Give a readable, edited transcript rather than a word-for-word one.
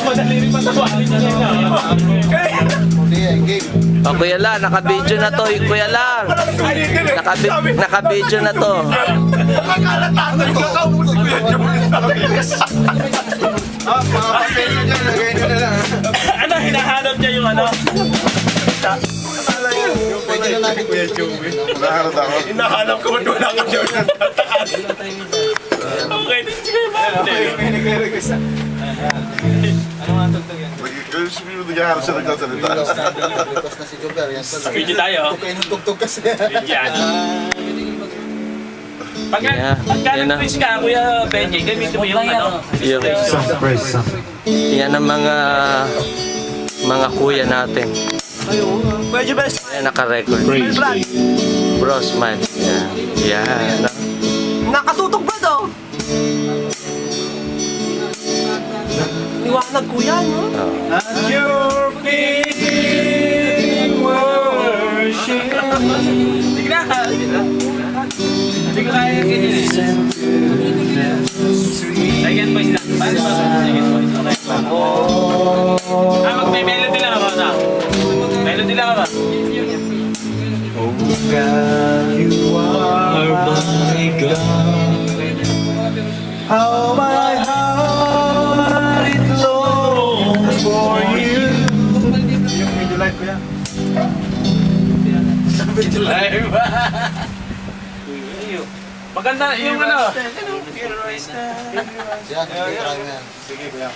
Madali rin patawarin niya na. O Kuya Lang, naka-video na to. Kuya Lang, naka-video na to. Ano, hinahanap niya yung ano? Pwede na natin Kuya Joey. Hinahanap ako. Hinahanap ko ba't wala ka dyan ng tataas? Okay, May nagre-request na. ano nga tugtog yan? Naghahanap siya nagsasalita. Request na si Jover. Yan pala. Video tayo. Ito kayo nung tugtog kasi. Yan. Pagka Yan na. nag-quiz ka, Kuya Benji, gamitin mo yung ano? Yung, yan ang mga kuya natin. Medyo best. Yan, naka-record. Bro, smile. Yan. Yan. Nakatutok ba daw? Liwanag kuya, no? Oh. At your feet worship. Tignan ka. Hindi ko kaya ganyan eh. Second voice lang. Paano ba? Second voice. Okay. Magme-melody lang ako na. Melody lang ako. Oh God, you are my God. How my heart it longs for you. Yung video live ko yan. Live. Maganda yung ano. Yan, hindi ko yan. Sige kuya.